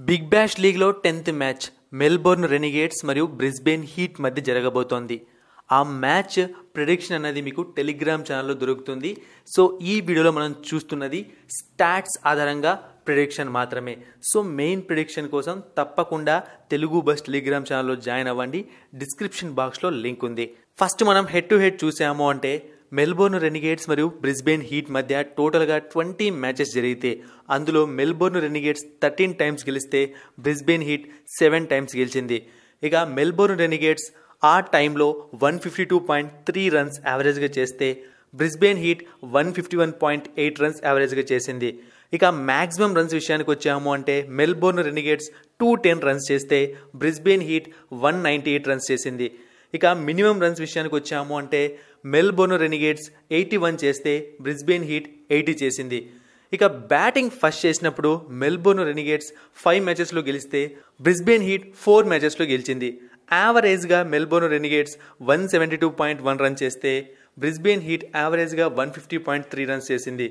Big bash లీగ్లో 10th match Melbourne Renegades మరియు Brisbane heat మధ్య జరగబోతోంది. ఆ మ్యాచ్ ప్రిడిక్షన్ అనేది మీకు టెలిగ్రామ్ ఛానల్లో దొరుకుతుంది. సో ఈ వీడియోలో మనం చూస్తున్నది స్టాట్స్ ఆధారంగా ప్రిడిక్షన్ మాత్రమే. సో మెయిన్ ప్రిడిక్షన్ కోసం తప్పకుండా తెలుగు బస్ టెలిగ్రామ్ ఛానల్లో జాయిన్ అవ్వండి. డిస్క్రిప్షన్ బాక్స్లో లింక్ ఉంది. ఫస్ట్ మనం హెడ్ టు హెడ్ చూసాము అంటే మెల్బోర్న్ రెనిగేట్స్ మరియు బ్రిస్బేన్ హీట్ మధ్య టోటల్గా 20 మ్యాచెస్ జరిగితే అందులో మెల్బోర్న్ రెనిగేట్స్ 13 టైమ్స్ గెలిస్తే బ్రిస్బేన్ హీట్ 7 టైమ్స్ గెలిచింది. ఇక మెల్బోర్న్ రెనిగేట్స్ ఆ టైంలో 152.3 రన్స్ యావరేజ్గా చేస్తే బ్రిస్బేన్ హీట్ 151.8 రన్స్ యావరేజ్గా చేసింది. ఇక మ్యాక్సిమం రన్స్ విషయానికి వచ్చాము అంటే మెల్బోర్న్ రెనిగేట్స్ 210 రన్స్ చేస్తే బ్రిస్బేన్ హీట్ 198 రన్స్ చేసింది. ఇక మినిమం రన్స్ విషయానికి వచ్చాము అంటే మెల్బోర్న్ రెనిగేట్స్ 81 చేస్తే బ్రిస్బేన్ హీట్ 80 చేసింది. ఇక బ్యాటింగ్ ఫస్ట్ చేసినప్పుడు మెల్బోర్న్ రెనిగేట్స్ 5 మ్యాచెస్లో గెలిస్తే బ్రిస్బేన్ హీట్ 4 మ్యాచెస్లో గెలిచింది. యావరేజ్గా మెల్బోర్న్ రెనిగేట్స్ 172.1 రన్ చేస్తే బ్రిస్బేన్ హీట్ యావరేజ్గా 150.3 రన్స్ చేసింది.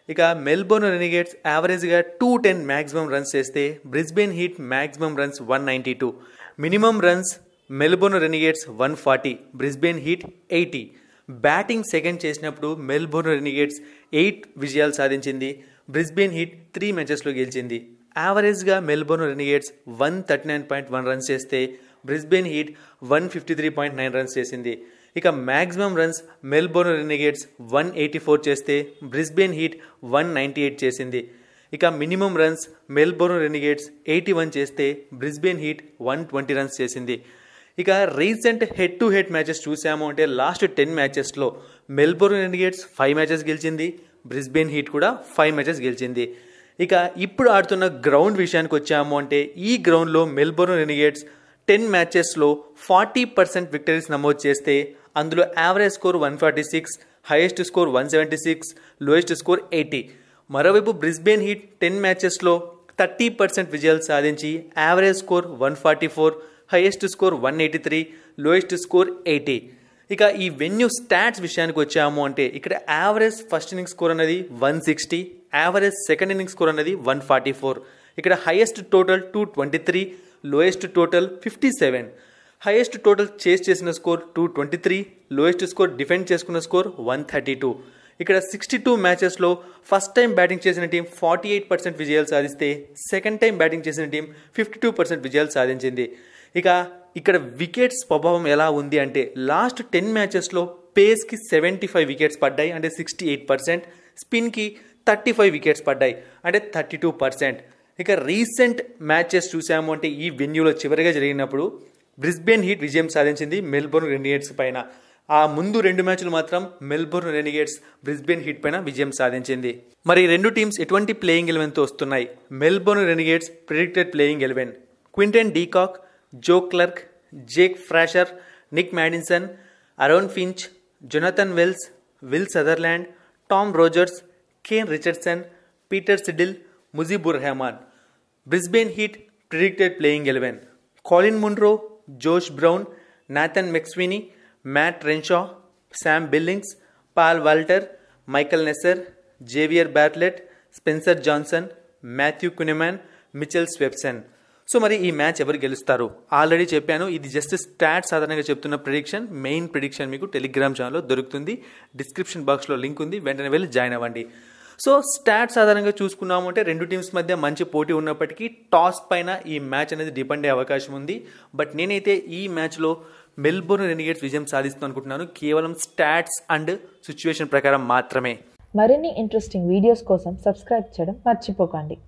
ఇక మెల్బోర్న్ రెనిగేట్స్ యావరేజ్గా 210 మ్యాక్సిమం రన్స్ చేస్తే Brisbane heat maximum runs 192. Minimum runs Melbourne Renegades 140, Brisbane heat 80. Batting second చేసినప్పుడు మెల్బోర్న్ రెనిగేట్స్ 8 విజయాలు సాధించింది. బ్రిస్బేన్ హీట్ 3 మ్యాచెస్లో గెలిచింది. యావరేజ్గా మెల్బోర్న్ రెనిగేట్స్ 139.1 రన్స్ చేస్తే బ్రిస్బేన్ హీట్ 153.9 రన్స్ చేసింది. ఇక మ్యాక్సిమం రన్స్ మెల్బోర్న్ రెనిగేట్స్ 184 చేస్తే బ్రిస్బేన్ హీట్ 198 చేసింది. ఇక మినిమం రన్స్ మెల్బోర్న్ రెనిగేట్స్ 81 చేస్తే బ్రిస్బేన్ హీట్ 120 రన్స్ చేసింది. ఇక recent head to head matches చూసాము అంటే లాస్ట్ 10 మ్యాచెస్లో మెల్బోర్న్ రెనిగేట్స్ 5 మ్యాచెస్ గెలిచింది. బ్రిస్బేన్ హీట్ కూడా 5 మ్యాచెస్ గెలిచింది. ఇక ఇప్పుడు ఆడుతున్న గ్రౌండ్ విషయానికి వచ్చాము అంటే ఈ గ్రౌండ్లో మెల్బోర్న్ రెనిగేట్స్ 10 మ్యాచెస్లో 40% విక్టరీస్ నమోదు చేస్తే అందులో average score 146, highest score 176, lowest score 80. మరోవైపు బ్రిస్బేన్ హీట్ 10 మ్యాచెస్లో 30% విజయాలు సాధించి average score 144, highest score 183, lowest score 80. ఇక ఈ వెన్యూ స్టాట్స్ విషయానికి వచ్చాము అంటే ఇక్కడ యావరేజ్ ఫస్ట్ ఇన్నింగ్స్ స్కోర్ అనేది 160, యావరేజ్ సెకండ్ ఇన్నింగ్స్ స్కోర్ అనేది 144. ఇక్కడ highest total 223, lowest total 57. Highest total చేస్ చేసిన స్కోర్ 223, లోయెస్ట్ స్కోర్ డిఫెండ్ చేసుకున్న స్కోర్ 132. ఇక్కడ 62 మ్యాచెస్లో ఫస్ట్ టైం బ్యాటింగ్ చేసిన టీం 48% విజయాలు సాధిస్తే సెకండ్ టైం బ్యాటింగ్ చేసిన టీం 52% విజయాలు సాధించింది. ఇక ఇక్కడ వికెట్స్ ప్రభావం ఎలా ఉంది అంటే లాస్ట్ 10 మ్యాచెస్లో పేస్కి 75 వికెట్స్ పడ్డాయి అంటే 68%, స్పిన్కి 35 వికెట్స్ పడ్డాయి అంటే 32%. ఇక రీసెంట్ మ్యాచెస్ చూసాము అంటే ఈ వెన్యూలో చివరిగా జరిగినప్పుడు బ్రిస్బేన్ హీట్ విజయం సాధించింది మెల్బోర్న్ రెనిగేట్స్ పైన. ఆ ముందు 2 మ్యాచ్లు మాత్రం మెల్బోర్న్ రెనిగేట్స్ బ్రిస్బేన్ హీట్ పైన విజయం సాధించింది. మరి రెండు టీమ్స్ ఎటువంటి ప్లేయింగ్ 11తో వస్తున్నాయి? Melbourne Renegades predicted playing 11: Quinton de Kock, Joe Clarke, Jake Fraser, Nic Maddinson, Aaron Finch, Jonathan Wells, Will Sutherland, Tom Rogers, Kane Richardson, Peter Siddle, Mujeebur Rahman. Brisbane Heat predicted playing 11: Colin Munro, Josh Brown, Nathan McSweeney, Matt Renshaw, Sam Billings, Paul Walter, Michael Neser, Xavier Bartlett, Spencer Johnson, Matthew Kuhnemann, Mitchell Swepson. So మరి ఈ match ఎవరు గెలుస్తారు? Already చెప్పాను, ఇది just stats సాధారణంగా చెప్తున్న prediction. Main prediction మీకు Telegram ఛానల్లో దొరుకుతుంది. డిస్క్రిప్షన్ బాక్స్లో లింక్ ఉంది, వెంటనే వెళ్ళి జాయిన్ అవ్వండి. సో స్టాట్స్ ఆధారంగా చూసుకున్నాము అంటే రెండు టీమ్స్ మధ్య మంచి పోటీ ఉన్నప్పటికీ టాస్ పైన ఈ మ్యాచ్ అనేది డిపెండ్ అయ్యే అవకాశం ఉంది. బట్ నేనైతే ఈ మ్యాచ్లో మెల్బోర్న్ రెనిగేట్స్ విజయం సాధిస్తాను అనుకుంటున్నాను, కేవలం స్టాట్స్ అండ్ సిచ్యువేషన్ ప్రకారం మాత్రమే. మరిన్ని ఇంట్రెస్టింగ్ వీడియోస్ కోసం సబ్స్క్రైబ్ చేయడం మర్చిపోకండి.